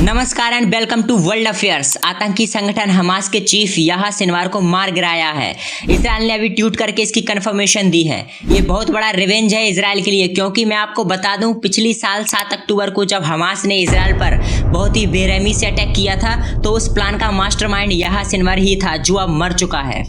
नमस्कार and welcome to world affairs. आतंकी संगठन हमास के चीफ याह्या सिनवार को मार गिराया है। इजराइल ने अभी ट्वीट करके इसकी कंफर्मेशन दी है। ये बहुत बड़ा रिवेंज है इजराइल के लिए, क्योंकि मैं आपको बता दूं, पिछली साल 7 अक्टूबर को जब हमास ने इजराइल पर बहुत ही बेरहमी से अटैक किया था, तो उस प्लान का मास्टरमाइंड याह्या सिनवार ही था, जो अब मर चुका है।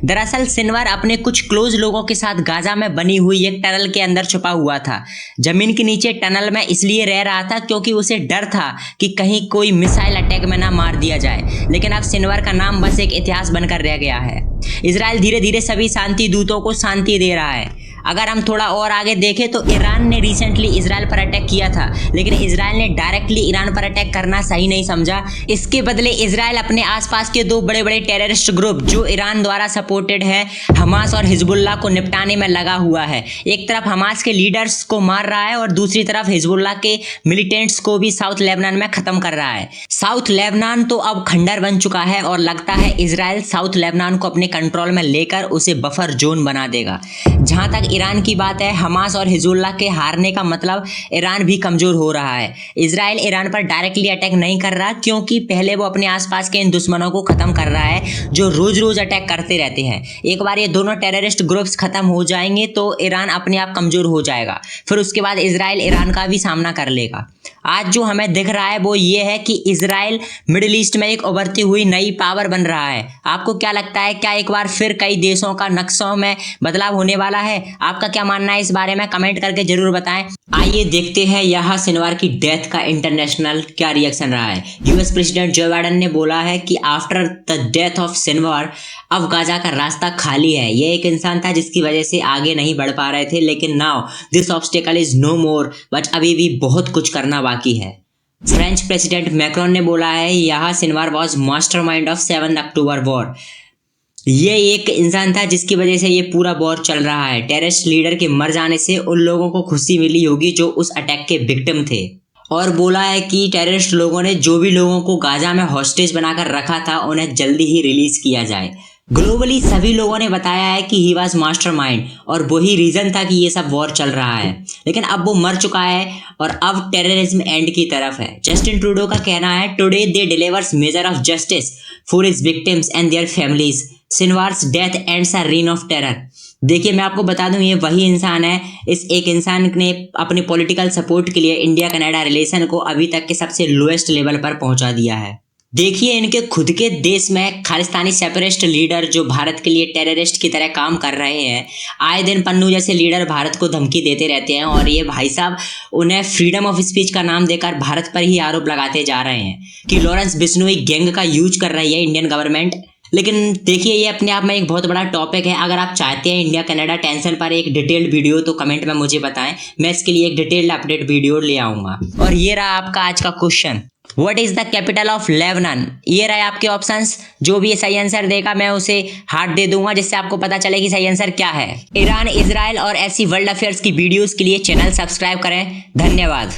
दरअसल सिनवार अपने कुछ क्लोज लोगों के साथ गाजा में बनी हुई एक टनल के अंदर छुपा हुआ था। जमीन के नीचे टनल में इसलिए रह रहा था क्योंकि उसे डर था कि कहीं कोई मिसाइल अटैक में ना मार दिया जाए। लेकिन अब सिनवार का नाम बस एक इतिहास बनकर रह गया है। इजराइल धीरे धीरे सभी शांति दूतों को शांति दे रहा है। अगर हम थोड़ा और आगे देखें तो ईरान ने रिसेंटली इजराइल पर अटैक किया था, लेकिन इजराइल ने डायरेक्टली ईरान पर अटैक करना सही नहीं समझा। इसके बदले इजराइल अपने आसपास के दो बड़े बड़े टेररिस्ट ग्रुप जो ईरान द्वारा सपोर्टेड है, हमास और हिजबुल्लाह को निपटाने में लगा हुआ है। एक तरफ हमास के लीडर्स को मार रहा है और दूसरी तरफ हिजबुल्लाह के मिलिटेंट्स को भी साउथ लेबनान में खत्म कर रहा है। साउथ लेबनान तो अब खंडर बन चुका है और लगता है इजराइल साउथ लेबनान को अपने कंट्रोल में लेकर उसे बफर जोन बना देगा। जहां तक ईरान की बात है, हमास और हिजबुल्लाह के हारने का मतलब ईरान भी कमजोर हो रहा है। इजराइल ईरान पर डायरेक्टली अटैक नहीं कर रहा, क्योंकि पहले वो अपने आसपास के इन दुश्मनों को खत्म कर रहा है जो रोज रोज अटैक करते रहते हैं। एक बार ये दोनों टेररिस्ट ग्रुप्स खत्म हो जाएंगे तो ईरान अपने आप कमजोर हो जाएगा। फिर उसके बाद इजराइल ईरान का भी सामना कर लेगा। आज जो हमें दिख रहा है वो ये है कि इजराइल मिडिल ईस्ट में एक उभरती हुई नई पावर बन रहा है। आपको क्या लगता है, क्या एक बार फिर कई देशों का नक्शों में बदलाव होने वाला है? आपका क्या मानना है इस बारे में? कमेंट करके जरूर बताएं। आइए देखते हैं याह्या सिनवार की डेथ का इंटरनेशनल क्या रिएक्शन रहा है। यूएस प्रेसिडेंट जो बाइडेन ने बोला है कि after the death of Sinwar अब गाजा का रास्ता खाली है। ये एक इंसान था जिसकी वजह से आगे नहीं बढ़ पा रहे थे, लेकिन now this obstacle is no more, but अभी भी बहुत कुछ करना बाकी है। फ्रेंच प्रेसिडेंट मैक्रोन ने बोला है Yahya Sinwar was mastermind of 7 October war. ये एक इंसान था जिसकी वजह से ये पूरा वॉर चल रहा है। टेररिस्ट लीडर के मर जाने से उन लोगों को खुशी मिली होगी जो उस अटैक के विक्टिम थे। और बोला है कि टेररिस्ट लोगों ने जो भी लोगों को गाजा में हॉस्टेज बनाकर रखा था उन्हें जल्दी ही रिलीज किया जाए। ग्लोबली सभी लोगों ने बताया है कि ही वाज मास्टरमाइंड और वही रीजन था कि ये सब वॉर चल रहा है। लेकिन अब वो मर चुका है और अब टेररिज्म एंड की तरफ है। जस्टिन ट्रूडो का कहना है, today they delivers measure of justice for his victims and their families. Sinwar's death ends a reign of terror. देखिए, मैं आपको बता दूं, ये वही इंसान है। इस एक इंसान ने अपने पॉलिटिकल सपोर्ट के लिए इंडिया कनाडा रिलेशन को अभी तक के सबसे लोएस्ट लेवल पर पहुंचा दिया है। देखिए, इनके खुद के देश में खालिस्तानी सेपरेटिस्ट लीडर जो भारत के लिए टेररिस्ट की तरह काम कर रहे हैं, आए दिन पन्नू जैसे लीडर भारत को धमकी देते रहते हैं और ये भाई साहब उन्हें फ्रीडम ऑफ स्पीच का नाम देकर भारत पर ही आरोप लगाते जा रहे हैं कि लॉरेंस बिश्नोई गैंग का यूज कर रही है इंडियन गवर्नमेंट। लेकिन देखिए, ये अपने आप में एक बहुत बड़ा टॉपिक है। अगर आप चाहते हैं इंडिया कनाडा टेंशन पर एक डिटेल्ड वीडियो, तो कमेंट में मुझे बताएं, मैं इसके लिए एक डिटेल्ड अपडेट वीडियो ले आऊंगा। और ये रहा आपका आज का question, what is the capital of Lebanon? ये रहे आपके ऑप्शंस। जो भी सही आंसर देगा मैं उसे हार्ट दे दूंगा, जिससे आपको पता चले कि सही आंसर क्या है। ईरान, इजराइल और ऐसी वर्ल्ड अफेयर्स की वीडियोस के लिए चैनल सब्सक्राइब करें। धन्यवाद।